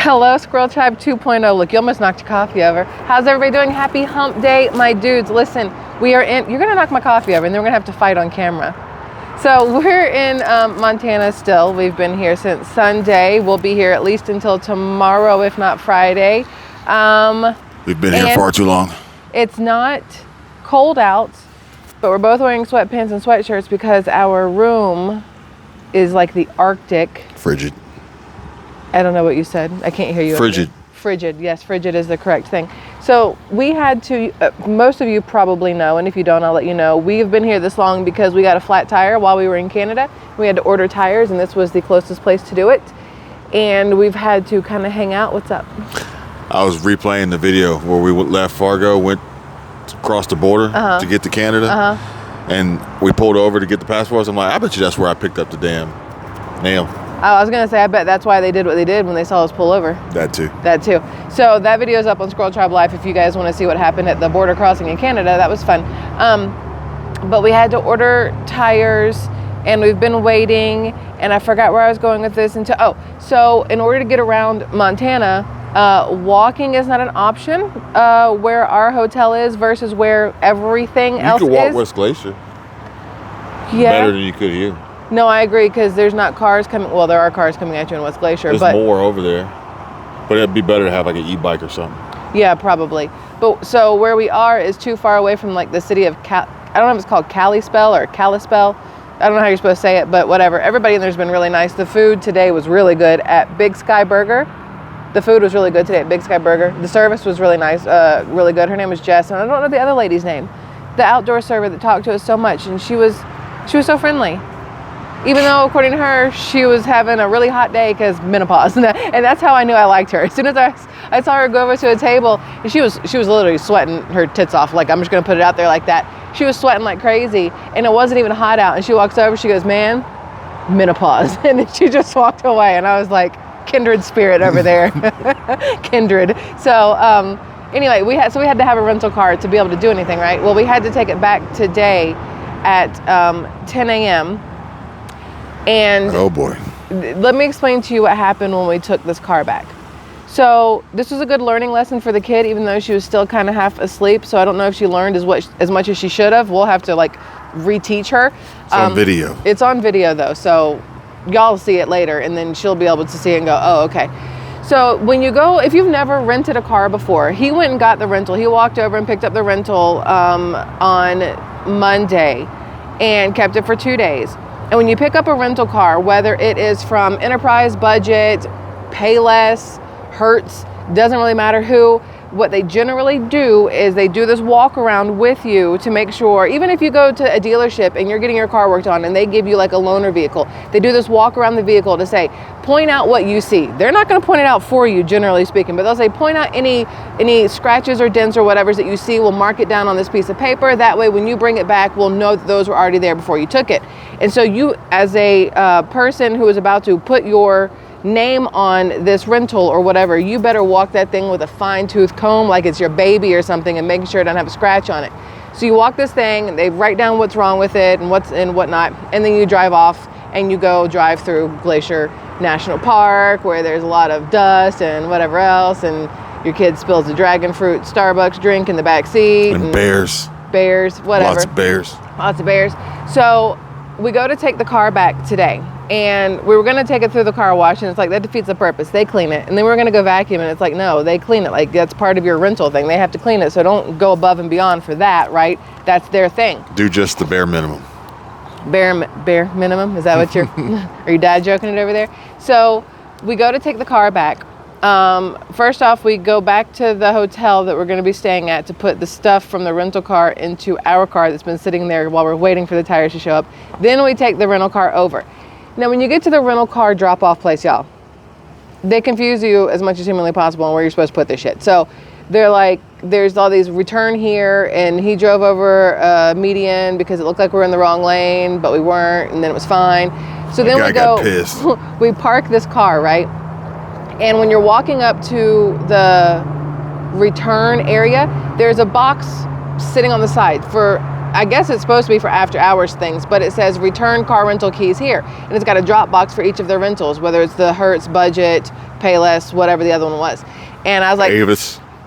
Hello, SquirrelTribe 2.0. Look, you almost knocked your coffee over. How's everybody doing? Happy hump day, my dudes. Listen, you're gonna knock my coffee over and then we're gonna have to fight on camera. So we're in Montana still. We've been here since Sunday. We'll be here at least until tomorrow, if not Friday. We've been here far too long. It's not cold out, but we're both wearing sweatpants and sweatshirts because our room is like the Arctic. Frigid. I don't know what you said. I can't hear you. Frigid. Frigid. Yes, frigid is the correct thing. So we had to, most of you probably know, and if you don't, I'll let you know, we've been here this long because we got a flat tire while we were in Canada. We had to order tires, and this was the closest place to do it. And we've had to kind of hang out. What's up? I was replaying the video where we left Fargo, went across the border to get to Canada, and we pulled over to get the passports. I'm like, I bet you that's where I picked up the damn nail. Oh, I was gonna say, I bet that's why they did what they did when they saw us pull over. That too. That too. So that video is up on SquirrelTribe Live if you guys want to see what happened at the border crossing in Canada. That was fun. But we had to order tires, and we've been waiting, and I forgot where I was going with this. So in order to get around Montana, walking is not an option where our hotel is versus where everything else is. You could walk West Glacier. Yeah. Better than you could here. No, I agree, because there's not cars coming. Well, there are cars coming at you in West Glacier. There's more over there. But it'd be better to have like an e-bike or something. Yeah, probably. But so where we are is too far away from like the city of I don't know if it's called Kalispell or Kalispell. I don't know how you're supposed to say it, but whatever. Everybody in there's been really nice. The food today was really good at Big Sky Burger. The food was really good today at Big Sky Burger. The service was really nice, really good. Her name was Jess, and I don't know the other lady's name. The outdoor server that talked to us so much, and she was so friendly. Even though, according to her, she was having a really hot day because menopause, and that's how I knew I liked her. As soon as I saw her go over to a table, and she was literally sweating her tits off. Like, I'm just gonna put it out there like that. She was sweating like crazy, and it wasn't even hot out. And she walks over, she goes, "Man, menopause," and then she just walked away. And I was like, kindred spirit over there, kindred. So anyway, we had to have a rental car to be able to do anything, right? Well, we had to take it back today at 10 a.m. And oh boy, let me explain to you what happened when we took this car back. So this was a good learning lesson for the kid, even though she was still kind of half asleep. So I don't know if she learned as much as she should have. We'll have to like reteach her. It's on video. It's on video though, so y'all see it later, and then she'll be able to see it and go, oh, okay. So when you go, if you've never rented a car before, he went and got the rental. He walked over and picked up the rental on Monday and kept it for 2 days. And when you pick up a rental car, whether it is from Enterprise, Budget, Payless, Hertz, doesn't really matter who, what they generally do is they do this walk around with you to make sure, even if you go to a dealership and you're getting your car worked on and they give you like a loaner vehicle, they do this walk around the vehicle to say, point out what you see. They're not going to point it out for you, generally speaking, but they'll say, point out any scratches or dents or whatever that you see. We'll mark it down on this piece of paper. That way, when you bring it back, we'll know that those were already there before you took it. And so you, as a person who is about to put your name on this rental or whatever, you better walk that thing with a fine-tooth comb like it's your baby or something, and making sure it doesn't have a scratch on it. So you walk this thing, and they write down what's wrong with it and whatnot, and then you drive off and you go drive through Glacier National Park, where there's a lot of dust and whatever else, and your kid spills a dragon fruit Starbucks drink in the back seat. And bears, whatever. Lots of bears. So we go to take the car back today, and we were going to take it through the car wash, and it's like, that defeats the purpose. They clean it, and then we're going to go vacuum, and it's like, no, they clean it. Like, that's part of your rental thing. They have to clean it, so don't go above and beyond for that, right? That's their thing. Do just the bare minimum. Bare minimum? Is that what you're, are your dad joking it over there? So we go to take the car back. First off, we go back to the hotel that we're going to be staying at to put the stuff from the rental car into our car that's been sitting there while we're waiting for the tires to show up. Then we take the rental car over. Now, when you get to the rental car drop-off place, y'all, they confuse you as much as humanly possible on where you're supposed to put this shit. So they're like, there's all these return here, and he drove over a median because it looked like we were in the wrong lane, but we weren't, and then it was fine. So then we go, we park this car, right? And when you're walking up to the return area, there's a box sitting on the side for I guess it's supposed to be for after hours things, but it says return car rental keys here. And it's got a drop box for each of their rentals, whether it's the Hertz, Budget, Payless, whatever the other one was. And I was like,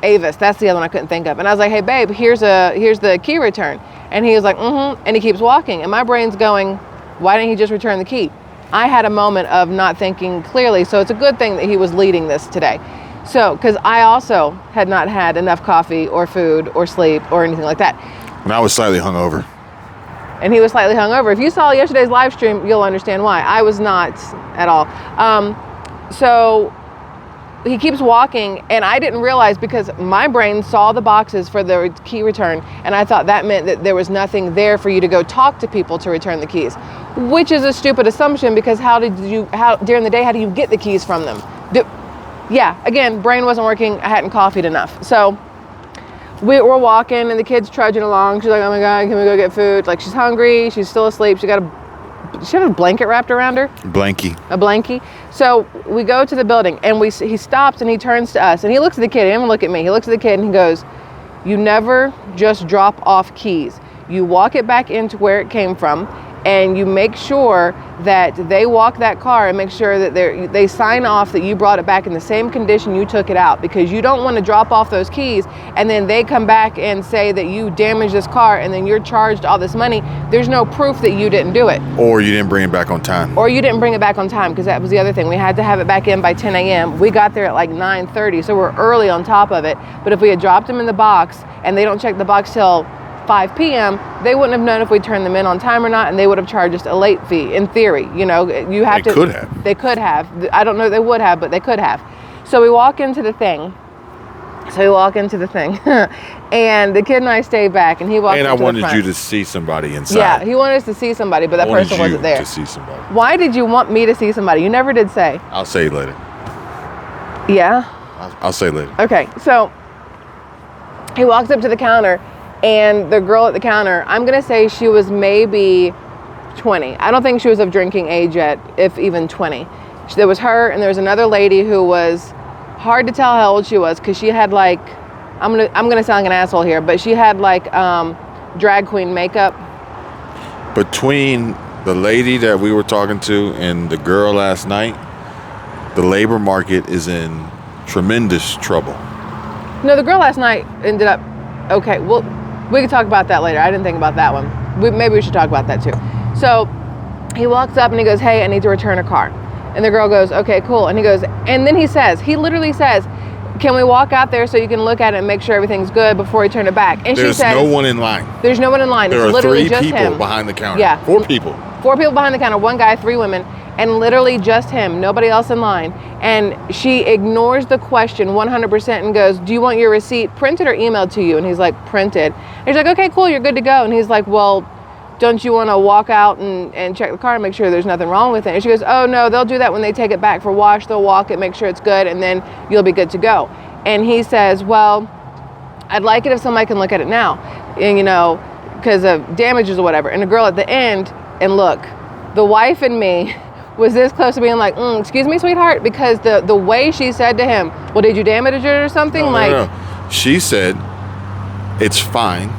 Avis, that's the other one I couldn't think of. And I was like, hey babe, here's the key return. And he was like, and he keeps walking. And my brain's going, why didn't he just return the key? I had a moment of not thinking clearly. So it's a good thing that he was leading this today. So, because I also had not had enough coffee or food or sleep or anything like that. And I was slightly hungover. And he was slightly hungover. If you saw yesterday's live stream, you'll understand why. I was not at all. So he keeps walking, and I didn't realize because my brain saw the boxes for the key return, and I thought that meant that there was nothing there for you to go talk to people to return the keys, which is a stupid assumption because how during the day, how do you get the keys from them? Yeah, again, brain wasn't working. I hadn't coffeeed enough. So we were walking, and the kid's trudging along. She's like, oh my God, can we go get food? Like, she's hungry. She's still asleep. She had a blanket wrapped around her? A blankie. So we go to the building, and he stops, and he turns to us, and he looks at the kid. He didn't even look at me. He looks at the kid, and he goes, you never just drop off keys. You walk it back into where it came from, and you make sure that they walk that car and make sure that they sign off that you brought it back in the same condition you took it out, because you don't want to drop off those keys and then they come back and say that you damaged this car and then you're charged all this money. There's no proof that you didn't do it. Or you didn't bring it back on time. Because that was the other thing. We had to have it back in by 10 a.m. We got there at like 9:30, so we're early on top of it. But if we had dropped them in the box and they don't check the box till 5 p.m., they wouldn't have known if we turned them in on time or not, and they would have charged us a late fee. In theory, They could have. I don't know they would have, but they could have. So we walk into the thing. And the kid and I stayed back, and he walked. And I wanted you to see somebody inside. Yeah, he wanted us to see somebody, but that person wasn't there. To see somebody. Why did you want me to see somebody? You never did say. I'll say later. Yeah. I'll say later. Okay, so he walks up to the counter. And the girl at the counter, I'm going to say she was maybe 20. I don't think she was of drinking age yet, if even 20. There was her, and there was another lady who was hard to tell how old she was because she had like, I'm gonna sound like an asshole here, but she had like drag queen makeup. Between the lady that we were talking to and the girl last night, the labor market is in tremendous trouble. No, the girl last night ended up, okay, well, we can talk about that later. I didn't think about that one. Maybe we should talk about that too. So he walks up and he goes, hey, I need to return a car. And the girl goes, okay, cool. And he goes, and then he literally says, can we walk out there so you can look at it and make sure everything's good before we turn it back? And There's she says, no one in line. There's no one in line. There it's are literally 3 just people him. behind the counter. Yeah. 4 people. 4 people behind the counter, 1 guy, 3 women, and literally just him, nobody else in line. And she ignores the question 100% and goes, do you want your receipt printed or emailed to you? And he's like, printed. And he's like, okay, cool, you're good to go. And he's like, well, don't you want to walk out and check the car and make sure there's nothing wrong with it? And she goes, oh no, they'll do that when they take it back for wash. They'll walk it, make sure it's good, and then you'll be good to go. And he says, well, I'd like it if somebody can look at it now, and because of damages or whatever. And the girl at the end, and look, the wife and me was this close to being like, excuse me, sweetheart, because the way she said to him, well, did you damage it or something? No. She said, it's fine.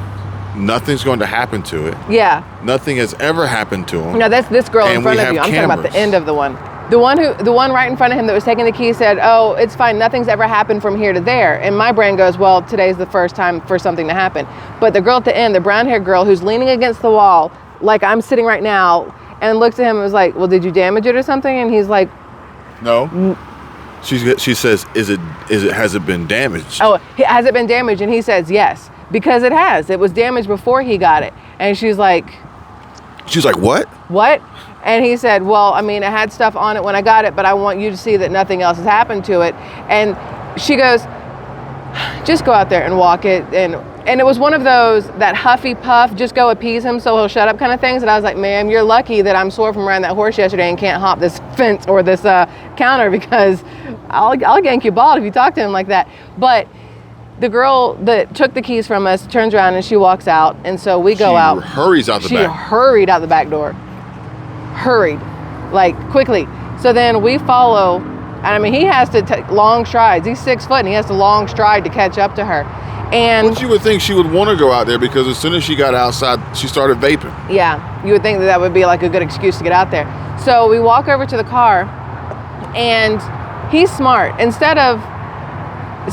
Nothing's going to happen to it. Yeah. Nothing has ever happened to him. No, that's this girl in front of you. I'm talking about the end of the one. The one right in front of him that was taking the key said, oh, it's fine. Nothing's ever happened from here to there. And my brain goes, well, today's the first time for something to happen. But the girl at the end, the brown-haired girl who's leaning against the wall, like I'm sitting right now, and looks at him and was like, well, did you damage it or something? And he's like, no. She says, has it been damaged? Oh, has it been damaged? And he says, yes, because it has. It was damaged before he got it. And she's like, what? What? And he said, well, I mean, it had stuff on it when I got it, but I want you to see that nothing else has happened to it. And she goes, just go out there and walk it. And it was one of those, that huffy puff, just go appease him so he'll shut up kind of things. And I was like, ma'am, you're lucky that I'm sore from riding that horse yesterday and can't hop this fence or this counter, because I'll gank you bald if you talk to him like that. But the girl that took the keys from us turns around and she walks out. And so we go out. She hurries out the back. She hurried out the back door. Hurried, like quickly. So then we follow, and I mean, he has to take long strides. He's 6 foot and he has to long stride to catch up to her. And But you would think she would want to go out there because as soon as she got outside, she started vaping. yeah, you would think that would be like a good excuse to get out there. So we walk over to the car, and he's smart. Instead of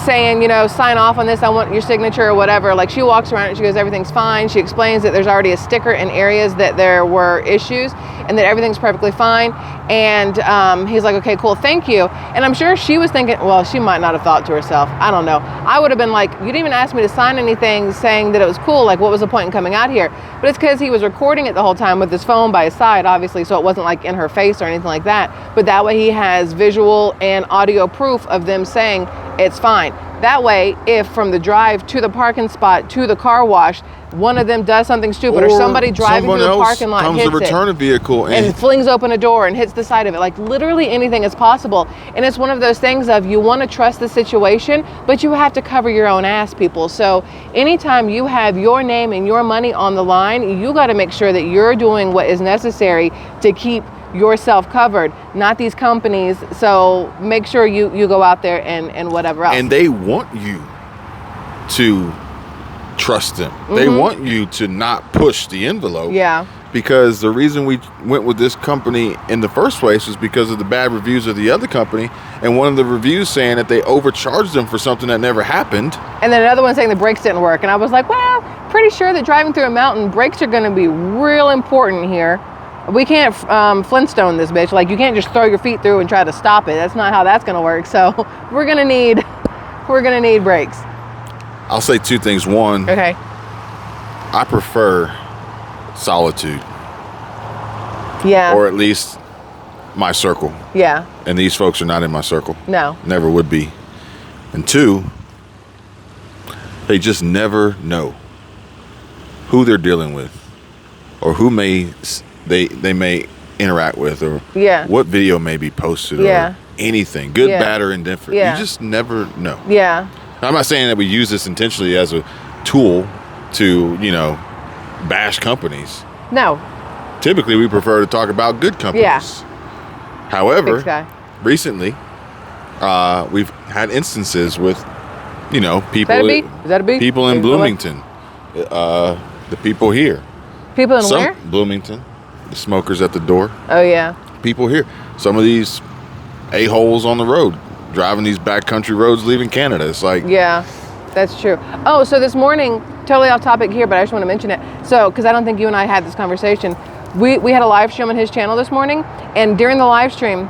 saying, sign off on this, I want your signature or whatever, like she walks around and she goes, everything's fine. She explains that there's already a sticker in areas that there were issues and that everything's perfectly fine. And he's like, okay, cool, thank you. And I'm sure she was thinking, well, she might not have thought to herself, I don't know. I would have been like, you didn't even ask me to sign anything saying that it was cool. Like, what was the point in coming out here? But it's because he was recording it the whole time with his phone by his side, obviously, so it wasn't like in her face or anything like that. But that way he has visual and audio proof of them saying it's fine. That way, if from the drive to the parking spot to the car wash, one of them does something stupid, or somebody driving through the parking lot comes hits to return a vehicle and flings open a door and hits the side of it. Like, literally anything is possible. And it's one of those things of, you want to trust the situation, but you have to cover your own ass, people. So anytime you have your name and your money on the line, you got to make sure that you're doing what is necessary to keep yourself covered, not these companies. So make sure you go out there and whatever else. And they want you to trust them. They want you to not push the envelope. Yeah. Because the reason we went with this company in the first place was because of the bad reviews of the other company, and one of the reviews saying that they overcharged them for something that never happened. And then another one saying the brakes didn't work. And I was like, well, pretty sure that driving through a mountain, brakes are going to be real important here. We can't Flintstone this bitch. Like, you can't just throw your feet through and try to stop it. That's not how that's going to work. So we're going to need brakes. I'll say two things. One, Okay. I prefer solitude, Yeah. or at least my circle. Yeah. And these folks are not in my circle. No. Never would be. And two, they just never know who they're dealing with, or who they may interact with, or Yeah. what video may be posted, Yeah. or anything, good, Yeah. bad, or indifferent. Yeah. You just never know. Yeah. I'm not saying that we use this intentionally as a tool to, bash companies. No. Typically, we prefer to talk about good companies. Yeah. However, Thanks, guy. recently, we've had instances with, people, Is that a beep? people in Is it Bloomington, the people here. People in where? Bloomington, the smokers at the door. Oh, yeah. People here. Some of these a-holes on the road, driving these backcountry roads, leaving Canada. It's like, Yeah, that's true. Oh, so this morning, totally off topic here, but I just want to mention it. So, because I don't think you and I had this conversation. We had a live stream on his channel this morning, and during the live stream,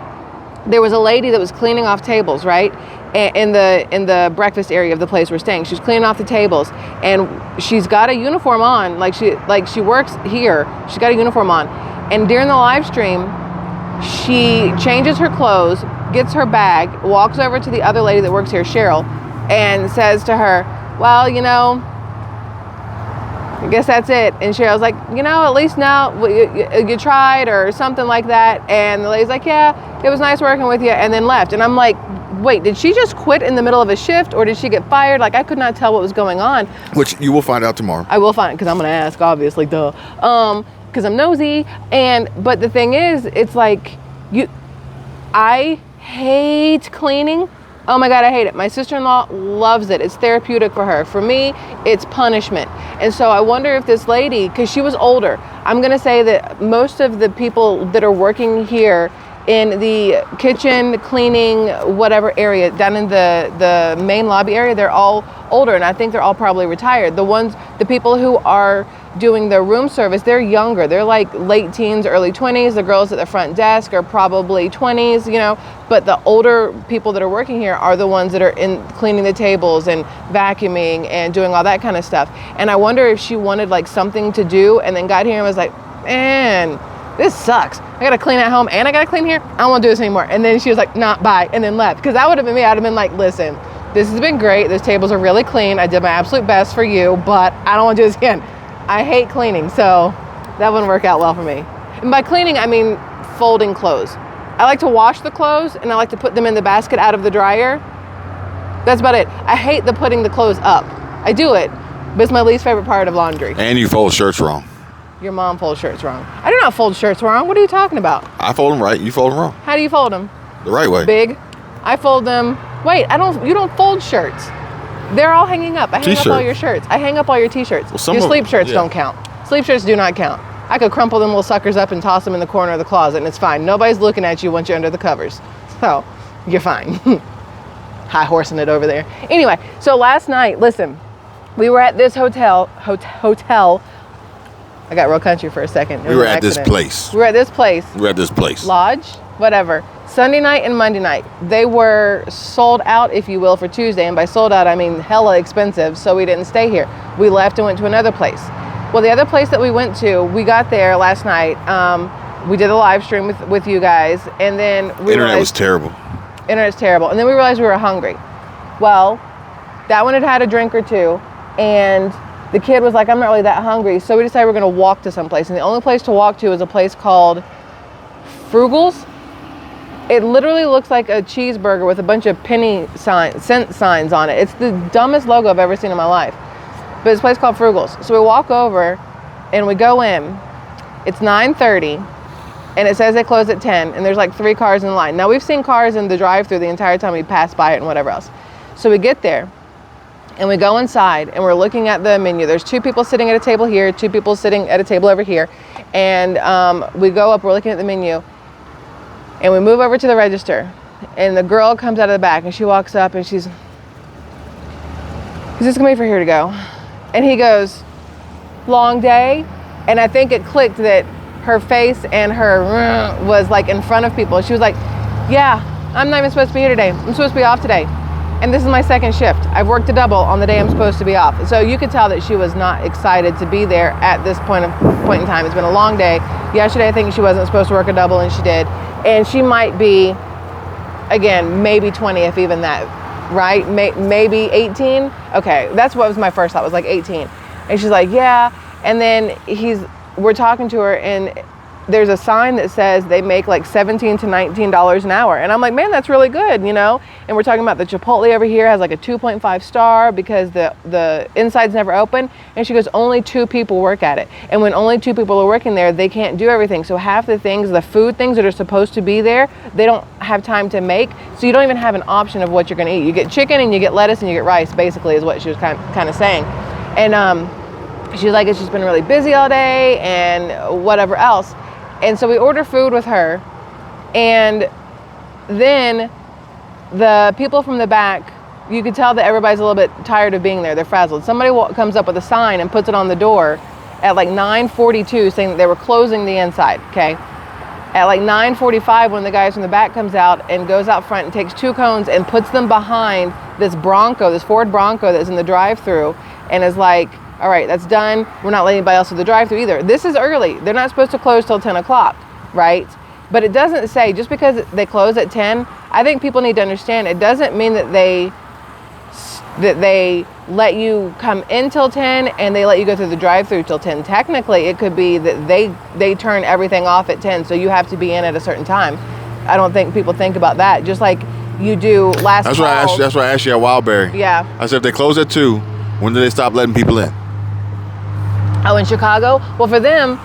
there was a lady that was cleaning off tables, right? In the breakfast area of the place we're staying. She's cleaning off the tables, and she's got a uniform on, like she works here. She's got a uniform on. And during the live stream, she changes her clothes, gets her bag, walks over to the other lady that works here, Cheryl, and says to her, well, I guess that's it. And Cheryl's like, at least now you tried, or something like that. And the lady's like, yeah, it was nice working with you, and then left. And I'm like, wait, did she just quit in the middle of a shift, or did she get fired? Like, I could not tell what was going on. which you will find out tomorrow. I will find, because I'm going to ask, obviously, duh. Because I'm nosy. But the thing is, it's like, I hate cleaning. Oh my God, I hate it. My sister-in-law loves it. It's therapeutic for her. For me, it's punishment. And so I wonder if this lady, because she was older, I'm going to say that most of the people that are working here in the kitchen, cleaning, whatever area, down in the main lobby area, they're all older, and I think they're all probably retired. The people who are doing the room service, they're younger. They're like late teens, early 20s. The girls at the front desk are probably 20s, but the older people that are working here are the ones that are in cleaning the tables and vacuuming and doing all that kind of stuff. And I wonder if she wanted like something to do, and then got here and was like, man, this sucks. I gotta clean at home and I gotta clean here. I don't wanna do this anymore. And then she was like, nah, bye, and then left. Because that would have been me. I'd have been like, listen, this has been great. Those tables are really clean. I did my absolute best for you, but I don't wanna do this again. I hate cleaning, so that wouldn't work out well for me. And by cleaning, I mean folding clothes. I like to wash the clothes, and I like to put them in the basket out of the dryer. That's about it. I hate putting the clothes up. I do it, but it's my least favorite part of laundry. And you fold shirts wrong. Your mom folds shirts wrong. I do not fold shirts wrong. What are you talking about? I fold them right. You fold them wrong. How do you fold them? The right way. Big. I fold them. Wait, you don't fold shirts. They're all hanging up. I hang up all T-shirts. your shirts. I hang up all your T-shirts. Well, some your of sleep them, shirts yeah. don't count. Sleep shirts do not count. I could crumple them little suckers up and toss them in the corner of the closet, and it's fine. Nobody's looking at you once you're under the covers. So, you're fine. High horsing it over there. Anyway, so last night, listen, we were at this hotel. I got real country for a second. We were at this place. We were at this place. We were at this place. Lodge, whatever. Sunday night and Monday night, they were sold out, if you will, for Tuesday. And by sold out, I mean hella expensive, so we didn't stay here. We left and went to another place. Well, the other place that we went to, we got there last night. We did a live stream with you guys, and then we Internet was terrible. Internet's terrible. And then we realized we were hungry. Well, that one had had a drink or two, and the kid was like, I'm not really that hungry. So we decided we're going to walk to someplace. And the only place to walk to is a place called Frugal's. It literally looks like a cheeseburger with a bunch of cent signs on it. It's the dumbest logo I've ever seen in my life. But it's a place called Frugal's. So we walk over and we go in. It's 9:30 and it says they close at 10, and there's like 3 cars in line. Now we've seen cars in the drive-thru the entire time we passed by it and whatever else. So we get there and we go inside and we're looking at the menu. There's 2 people sitting at a table here, 2 people sitting at a table over here. And we go up, we're looking at the menu. And we move over to the register, and the girl comes out of the back, and she walks up, and she's, is this gonna be for here to go? And he goes, long day? And I think it clicked that her face and her was like in front of people. She was like, yeah, I'm not even supposed to be here today. I'm supposed to be off today. And this is my second shift. I've worked a double on the day I'm supposed to be off. So you could tell that she was not excited to be there at this point in time. It's been a long day. Yesterday, I think she wasn't supposed to work a double, and she did. And she might be, again, maybe 20, if even that, right? Maybe 18. Okay, that's what was my first thought, was like 18. And she's like, yeah. And then we're talking to her, and there's a sign that says they make like $17 to $19 an hour. And I'm like, man, that's really good, you know? And we're talking about the Chipotle over here has like a 2.5 star because the inside's never open. And she goes, only 2 people work at it. And when only 2 people are working there, they can't do everything. So half the things, the food things that are supposed to be there, they don't have time to make. So you don't even have an option of what you're gonna eat. You get chicken and you get lettuce and you get rice, basically, is what she was kind of saying. And she's like, it's just been really busy all day and whatever else. And so we order food with her, and then the people from the back, you could tell that everybody's a little bit tired of being there. They're frazzled. Somebody comes up with a sign and puts it on the door at like 9:42 saying that they were closing the inside, okay? At like 9:45, one of the guys from the back comes out and goes out front and takes 2 cones and puts them behind this Bronco, this Ford Bronco that's in the drive-thru, and is like, all right, that's done. We're not letting anybody else through the drive-thru either. This is early. They're not supposed to close till 10 o'clock, right? But it doesn't say, just because they close at 10, I think people need to understand, it doesn't mean that they let you come in till 10 and they let you go through the drive-thru till 10. Technically, it could be that they turn everything off at 10, so you have to be in at a certain time. I don't think people think about that. Just like you do last That's why I asked you at Wildberry. Yeah. I said, if they close at 2, when do they stop letting people in? Oh, in Chicago? Well, for them,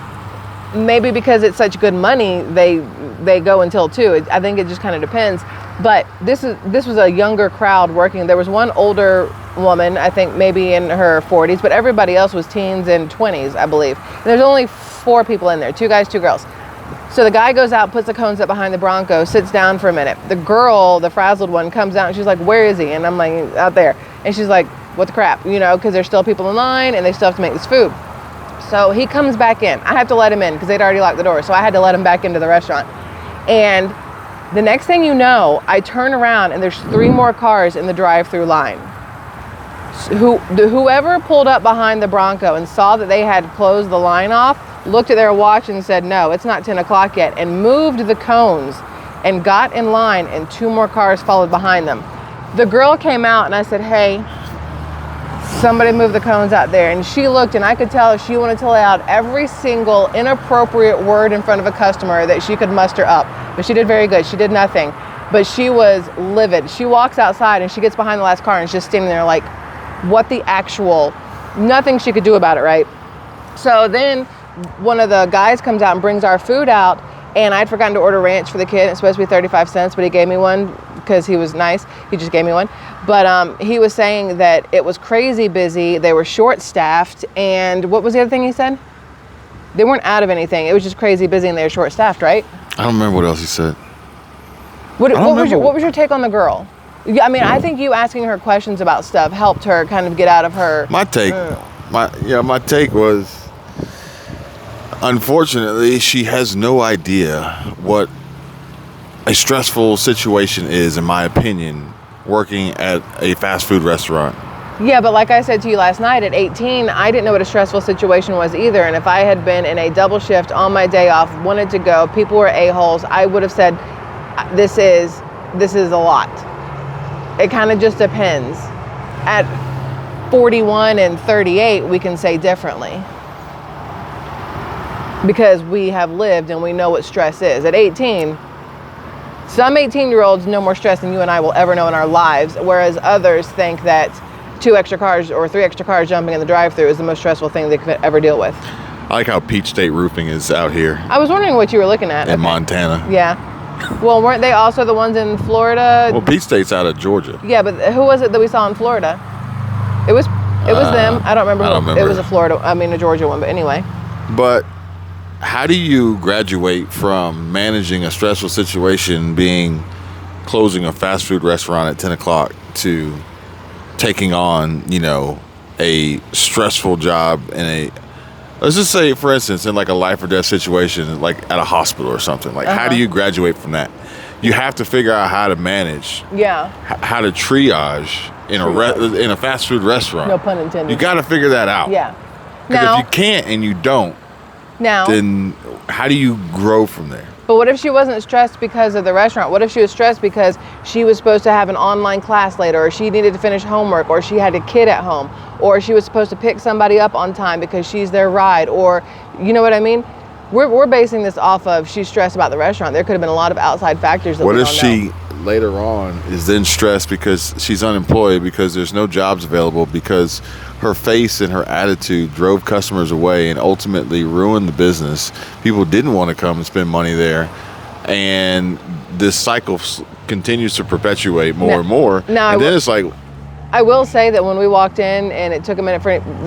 maybe because it's such good money, they go until 2. I think it just kind of depends. But this was a younger crowd working. There was one older woman, I think maybe in her 40s, but everybody else was teens and 20s, I believe. And there's only 4 people in there, 2 guys, 2 girls. So the guy goes out, puts the cones up behind the Bronco, sits down for a minute. The girl, the frazzled one, comes out and she's like, where is he? And I'm like, out there. And she's like, what the crap? You know, because there's still people in line and they still have to make this food. So he comes back in. I have to let him in because they'd already locked the door. So I had to let him back into the restaurant. And the next thing you know, I turn around and there's 3 more cars in the drive-thru line. Whoever pulled up behind the Bronco and saw that they had closed the line off, looked at their watch and said, no, it's not 10 o'clock yet, and moved the cones and got in line, and 2 more cars followed behind them. The girl came out and I said, hey, somebody move the cones out there. And she looked, and I could tell she wanted to lay out every single inappropriate word in front of a customer that she could muster up. But she did very good. She did nothing. But she was livid. She walks outside and she gets behind the last car and is just standing there like, what the actual, nothing she could do about it, right? So then one of the guys comes out and brings our food out, and I'd forgotten to order ranch for the kid. It's supposed to be 35 cents, but he gave me one because he was nice. He just gave me one. But he was saying that it was crazy busy. They were short-staffed. And what was the other thing he said? They weren't out of anything. It was just crazy busy and they were short-staffed, right? I don't remember what else he said. What was your take on the girl? Yeah, I mean, I think you asking her questions about stuff helped her kind of get out of her. My take, my take was, unfortunately, she has no idea what a stressful situation is, in my opinion, working at a fast food restaurant. Yeah, but like I said to you last night, at 18, I didn't know what a stressful situation was either. And if I had been in a double shift on my day off, wanted to go, people were a-holes, I would have said, this is a lot. It kind of just depends. At 41 and 38, we can say differently. Because we have lived and we know what stress is. At 18, some 18-year-olds know more stress than you and I will ever know in our lives, whereas others think that 2 extra cars or 3 extra cars jumping in the drive-thru is the most stressful thing they could ever deal with. I like how Peach State Roofing is out here. I was wondering what you were looking at. In Montana. Yeah. Well, weren't they also the ones in Florida? Well, Peach State's out of Georgia. Yeah, but who was it that we saw in Florida? It was them. I don't remember. It was a Georgia one, but anyway. But how do you graduate from managing a stressful situation, closing a fast food restaurant at 10 o'clock, to taking on, a stressful job let's just say, for instance, in like a life or death situation, like at a hospital or something. Like, how do you graduate from that? You have to figure out how to manage. Yeah. How to triage in a fast food restaurant. No pun intended. You got to figure that out. Yeah. Because if you can't and you don't, then how do you grow from there? But what if she wasn't stressed because of the restaurant? What if she was stressed because she was supposed to have an online class later, or she needed to finish homework, or she had a kid at home, or she was supposed to pick somebody up on time because she's their ride, or you know what I mean? We're basing this off of she's stressed about the restaurant. There could have been a lot of outside factors that we don't know. What if she later on is then stressed because she's unemployed, because there's no jobs available, because her face and her attitude drove customers away and ultimately ruined the business. People didn't want to come and spend money there, and this cycle continues to perpetuate more and more. And then it's like, I will say that when we walked in and it took a minute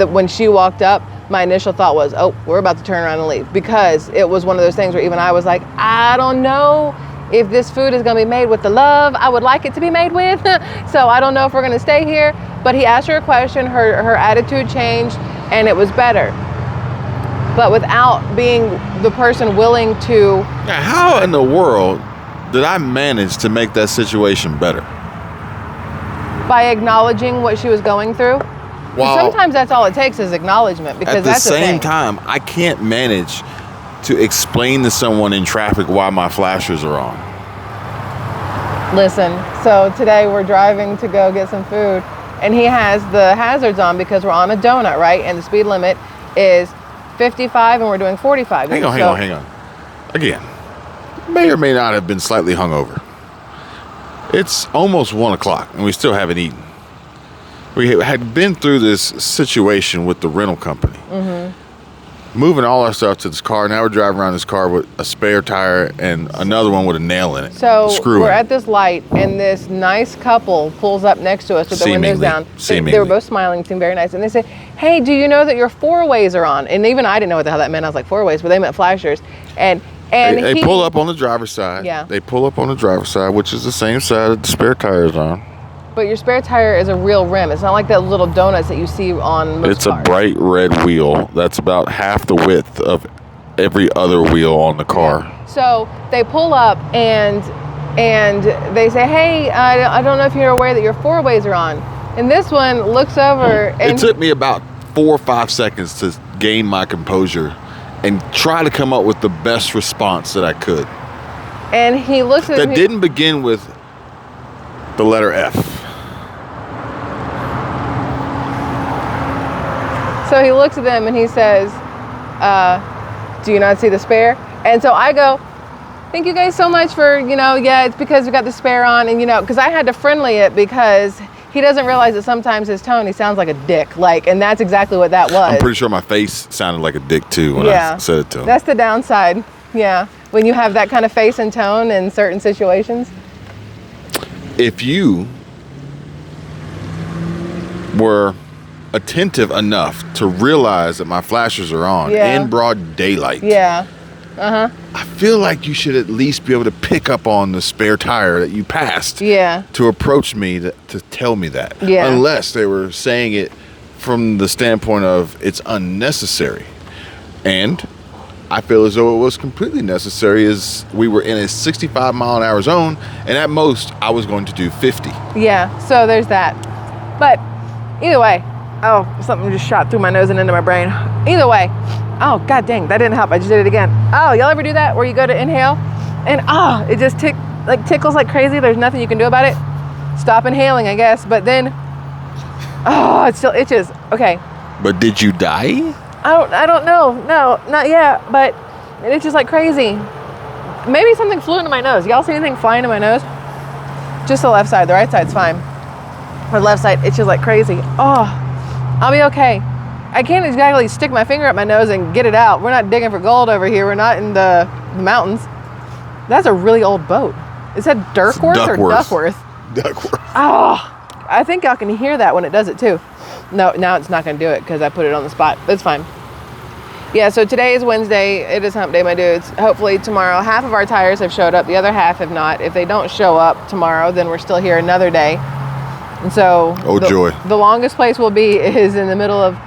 when she walked up, my initial thought was, oh, we're about to turn around and leave, because it was one of those things where even I was like, I don't know if this food is going to be made with the love I would like it to be made with. So I don't know if we're going to stay here. But he asked her a question, her attitude changed, and it was better. But without being the person willing to... Now, how in the world did I manage to make that situation better? By acknowledging what she was going through. Well, sometimes that's all it takes is acknowledgement, because that's the thing. At the same time, I can't manage to explain to someone in traffic why my flashers are on. Listen, so today we're driving to go get some food, and he has the hazards on because we're on a donut, right? And the speed limit is 55 and we're doing 45. Hang on. Again, may or may not have been slightly hungover. It's almost 1 o'clock and we still haven't eaten. We had been through this situation with the rental company. Moving all our stuff to this car. Now we're driving around this car with a spare tire and another one with a nail in it. So we're at this light, and this nice couple pulls up next to us with their windows down. They were both smiling, seemed very nice. And they said, hey, do you know that your 4-ways are on? And even I didn't know what the hell that meant. I was like, 4-ways, but they meant flashers. And they pull up on the driver's side. Yeah. They pull up on the driver's side, which is the same side that the spare tire is on. But your spare tire is a real rim. It's not like that little donuts that you see on most cars. A bright red wheel that's about half the width of every other wheel on the car. So they pull up and they say, hey, I don't know if you're aware that your 4-ways are on. And this one looks over. And it took me about 4 or 5 seconds to gain my composure and try to come up with the best response that I could. And he looks at me. That didn't begin with the letter F. So he looks at them and he says, do you not see the spare? And so I go, thank you guys so much for, it's because we got the spare on. And, because I had to friendly it because he doesn't realize that sometimes his tone, he sounds like a dick. And that's exactly what that was. I'm pretty sure my face sounded like a dick too when I said it to him. That's the downside. Yeah. When you have that kind of face and tone in certain situations. if you were attentive enough to realize that my flashers are on in broad daylight. Yeah. I feel like you should at least be able to pick up on the spare tire that you passed. Yeah. To approach me to tell me that. Yeah. Unless they were saying it from the standpoint of it's unnecessary. And I feel as though it was completely necessary, as we were in a 65 mile an hour zone, and at most I was going to do 50. Yeah, so there's that. But either way, something just shot through my nose and into my brain. Either way, oh god dang, that didn't help. I just did it again. Oh, y'all ever do that where you go to inhale and it just tickles like crazy? There's nothing you can do about it. Stop inhaling, I guess. But then it still itches. Okay. But did you die? I don't know. No, not yet. But it itches like crazy. Maybe something flew into my nose. Y'all see anything fly into my nose? Just the left side. The right side's fine. The left side itches like crazy. I'll be okay. I can't exactly stick my finger up my nose and get it out. We're not digging for gold over here. We're not in the mountains. That's a really old boat. Is that Duckworth or Duckworth? Duckworth. I think y'all can hear that when it does it too. No, now it's not going to do it because I put it on the spot. It's fine. Yeah, so today is Wednesday. It is hump day, my dudes. Hopefully tomorrow, half of our tires have showed up. The other half have not. If they don't show up tomorrow, then we're still here another day. And so joy. The longest place we'll be is in the middle of,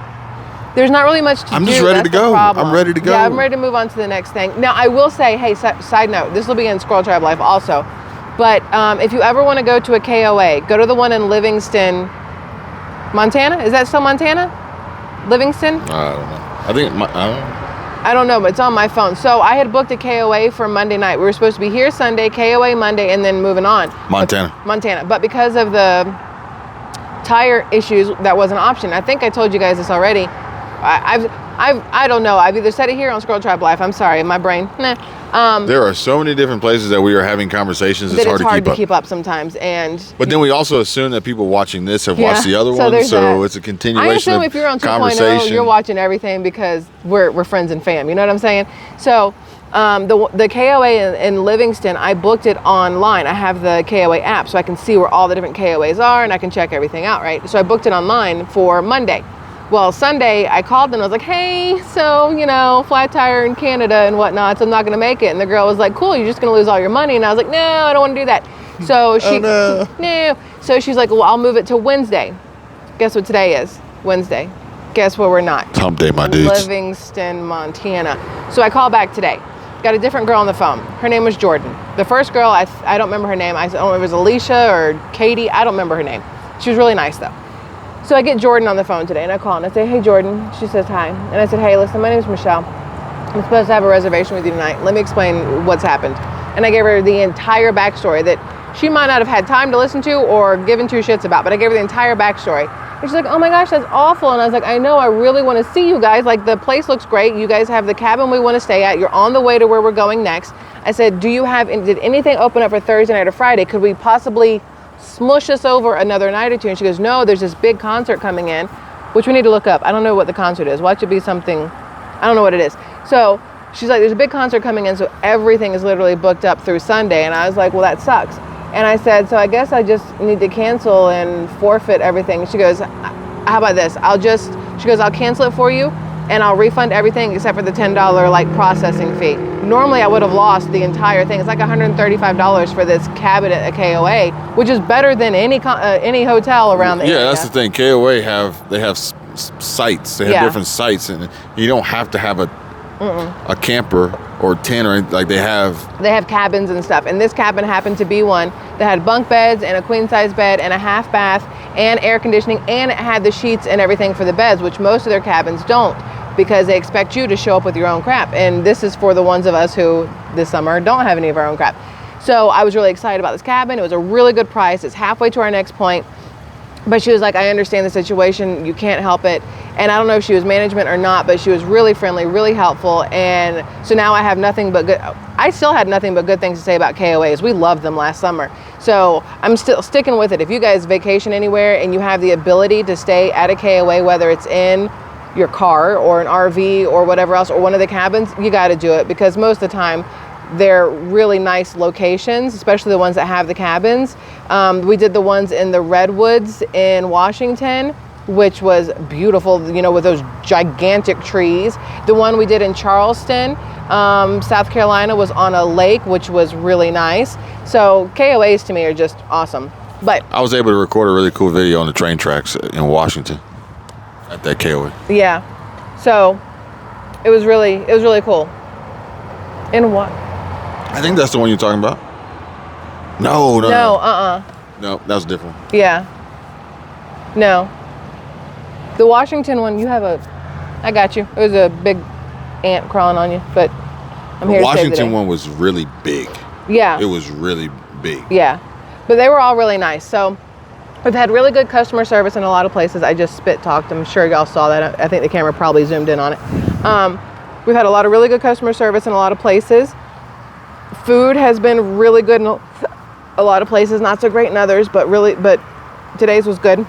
there's not really much to do. I'm just ready to go. I'm ready to go. Yeah, I'm ready to move on to the next thing. Now, I will say, hey, side note, this will be in SquirrelTribe Life also. But if you ever want to go to a KOA, go to the one in Livingston, Montana. Is that still Montana? Livingston? I don't know. I think I don't know, but it's on my phone. So I had booked a KOA for Monday night. We were supposed to be here Sunday, KOA Monday, and then moving on. Montana. But because of the tire issues, that was an option. I think I told you guys this already. I don't know. I've either said it here on SquirrelTribe Life. I'm sorry, my brain. There are so many different places that we are having conversations. It's hard to keep up sometimes. But then we also assume that people watching this have watched the other one, so it's a continuation. I assume if you're on 2.0, you're watching everything because we're friends and fam. You know what I'm saying? So the KOA in Livingston, I booked it online. I have the KOA app, so I can see where all the different KOAs are, and I can check everything out. Right? So I booked it online for Monday. Well, Sunday, I called them and I was like, hey, so, flat tire in Canada and whatnot, so I'm not going to make it. And the girl was like, cool, you're just going to lose all your money. And I was like, no, I don't want to do that. So no. So she's like, well, I'll move it to Wednesday. Guess what today is? Wednesday. Guess where we're not? Hump day, my dudes. Livingston, Montana. So I called back today. Got a different girl on the phone. Her name was Jordan. The first girl, I don't remember her name. I don't know if it was Alicia or Katie. I don't remember her name. She was really nice, though. So I get Jordan on the phone today, and I call and I say, hey, Jordan. She says hi. And I said, hey, listen, my name is Michelle. I'm supposed to have a reservation with you tonight. Let me explain what's happened. And I gave her the entire backstory that she might not have had time to listen to or given two shits about, but I gave her the entire backstory. And she's like, oh my gosh, that's awful. And I was like, I know, I really want to see you guys. Like, the place looks great. You guys have the cabin we want to stay at. You're on the way to where we're going next. I said, did anything open up for Thursday night or Friday? Could we possibly smush us over another night or two? And she goes, no, there's this big concert coming in, which we need to look up. I don't know what the concert is. Watch it be something, I don't know what it is. So she's like, there's a big concert coming in, so everything is literally booked up through Sunday. And I was like, well, that sucks. And I said, so I guess I just need to cancel and forfeit everything. She goes, how about this? She goes, I'll cancel it for you and I'll refund everything except for the $10 processing fee. Normally I would have lost the entire thing. It's like $135 for this cabin at a KOA, which is better than any hotel around the area. Yeah, that's the thing. KOA have sites. They have different sites, and you don't have to have a camper or tent or anything. Like they have cabins and stuff. And this cabin happened to be one that had bunk beds and a queen size bed and a half bath and air conditioning, and it had the sheets and everything for the beds, which most of their cabins don't, because they expect you to show up with your own crap. And this is for the ones of us who this summer don't have any of our own crap. So I was really excited about this cabin. It was a really good price. It's halfway to our next point. But she was like, I understand the situation. You can't help it. And I don't know if she was management or not, but she was really friendly, really helpful. And so now I have nothing but good. I still had nothing but good things to say about KOAs. We loved them last summer. So I'm still sticking with it. If you guys vacation anywhere and you have the ability to stay at a KOA, whether it's in your car or an RV or whatever else, or one of the cabins, you got to do it, because most of the time they're really nice locations, especially the ones that have the cabins. We did the ones in the Redwoods in Washington, which was beautiful, you know, with those gigantic trees. The one we did in Charleston, South Carolina, was on a lake, which was really nice. So KOAs to me are just awesome. But I was able to record a really cool video on the train tracks in Washington at that KOA. yeah, so it was really cool. In what? I think that's the one you're talking about. No. No, that was different. Yeah. No. The Washington one, I got you. It was a big ant crawling on you, but I'm here to save the day. The Washington one was really big. Yeah. It was really big. Yeah. But they were all really nice. So we've had really good customer service in a lot of places. I just spit talked. I'm sure y'all saw that. I think the camera probably zoomed in on it. We've had a lot of really good customer service in a lot of places. Food has been really good in a lot of places, not so great in others, but today's was good.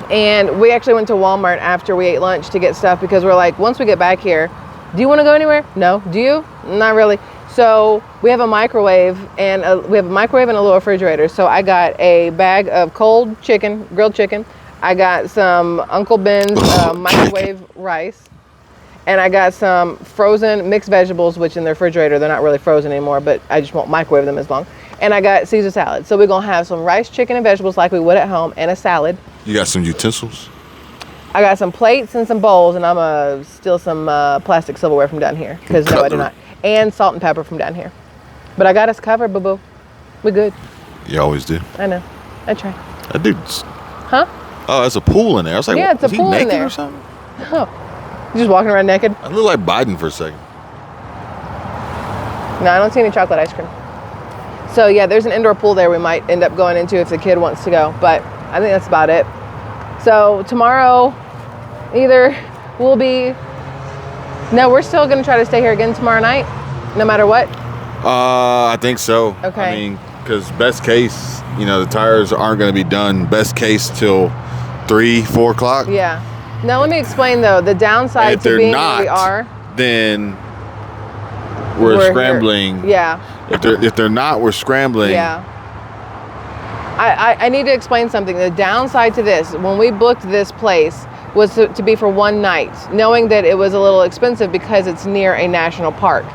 And we actually went to Walmart after we ate lunch to get stuff because we're like, once we get back here, do you want to go anywhere? No. Do you? Not really. So we have a microwave and a little refrigerator. So I got a bag of cold chicken, grilled chicken. I got some Uncle Ben's microwave rice. And I got some frozen mixed vegetables, which in the refrigerator, they're not really frozen anymore, but I just won't microwave them as long. And I got Caesar salad. So we're going to have some rice, chicken, and vegetables like we would at home, and a salad. You got some utensils? I got some plates and some bowls, and I'm going to steal some plastic silverware from down here. Because no, I do not. And salt and pepper from down here. But I got us covered, boo-boo. We good. You always do. I know. I try. That dude's... Huh? Oh, that's a pool in there. I was like, yeah, it's a pool in there. Or something? Oh. You just walking around naked? I look like Biden for a second. No, I don't see any chocolate ice cream. So yeah, there's an indoor pool there we might end up going into if the kid wants to go. But I think that's about it. So tomorrow, either we'll be... No, we're still going to try to stay here again tomorrow night, no matter what? I think so. Okay. I mean, because best case, you know, the tires aren't going to be done best case till 3, 4 o'clock. Yeah. Now let me explain though, the downside to being where we are. Then we're scrambling. Here. Yeah. If they're not, we're scrambling. Yeah. I need to explain something. The downside to this, when we booked this place, was to be for one night, knowing that it was a little expensive because it's near a national park.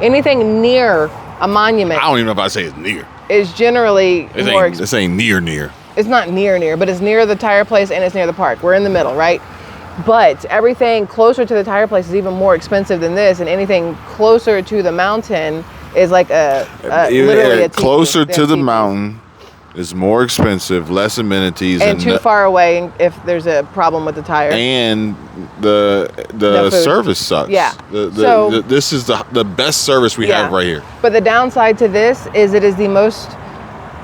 Anything near a monument. I don't even know if I say it's near. Is generally more expensive. It's ain't near. It's not near, but it's near the tire place and it's near the park. We're in the middle, right? But everything closer to the tire place is even more expensive than this, and anything closer to the mountain is like literally a closer to the mountain is more expensive, less amenities, and too far away if there's a problem with the tire. And the service sucks. Yeah. This is the best service we have right here. But the downside to this is it is the most.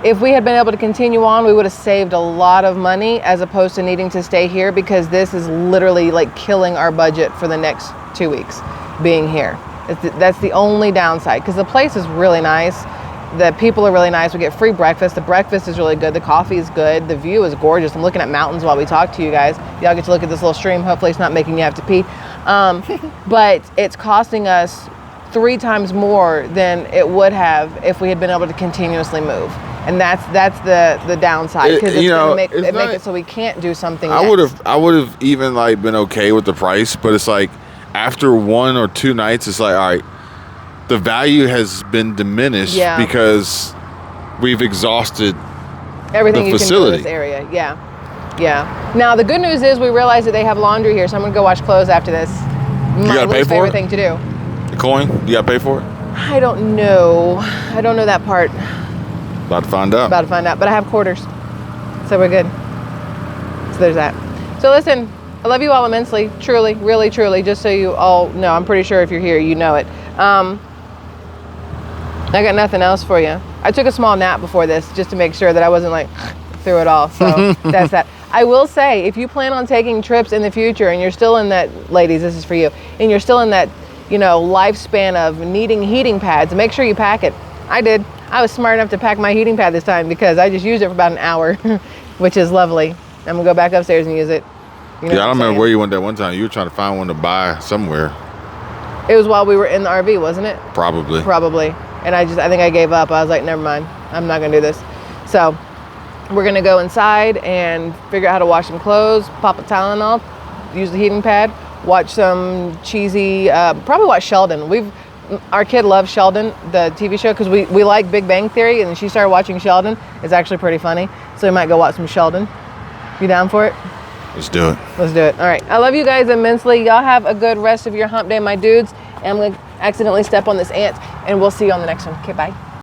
If we had been able to continue on, we would have saved a lot of money as opposed to needing to stay here because this is literally like killing our budget for the next 2 weeks being here. That's the only downside because the place is really nice. The people are really nice. We get free breakfast. The breakfast is really good. The coffee is good. The view is gorgeous. I'm looking at mountains while we talk to you guys. Y'all get to look at this little stream. Hopefully it's not making you have to pee. But it's costing us 3 times more than it would have if we had been able to continuously move. And that's the downside because it's going to make it so we can't do something. I would have even like been okay with the price, but it's like after 1 or 2 nights, it's like all right, the value has been diminished because we've exhausted everything the you facility. Can do in this area. Yeah. Now the good news is we realize that they have laundry here, so I'm gonna go wash clothes after this. You gotta pay for it. Thing to do. The coin? You gotta pay for it? I don't know. I don't know that part. About to find out. But I have quarters, so we're good. So there's that. So listen, I love you all immensely, truly, really, truly. Just so you all know, I'm pretty sure if you're here, you know it. I got nothing else for you. I took a small nap before this just to make sure that I wasn't like through it all. So that's that. I will say, if you plan on taking trips in the future and you're still in that, ladies, this is for you, and you're still in that, lifespan of needing heating pads, make sure you pack it. I did. I was smart enough to pack my heating pad this time because I just used it for about an hour, which is lovely. I'm gonna go back upstairs and use it. I don't remember where you went that one time. You were trying to find one to buy somewhere. It was while we were in the RV, wasn't it? Probably. And I think I gave up. I was like, never mind. I'm not gonna do this. So we're gonna go inside and figure out how to wash some clothes, pop a Tylenol, use the heating pad, watch some cheesy, probably watch Sheldon. Our kid loves Sheldon, the TV show, because we like Big Bang Theory, and she started watching Sheldon. It's actually pretty funny. So we might go watch some Sheldon. You down for it? Let's do it. Let's do it. All right. I love you guys immensely. Y'all have a good rest of your hump day, my dudes. And I'm going to accidentally step on this ant, and we'll see you on the next one. Okay, bye.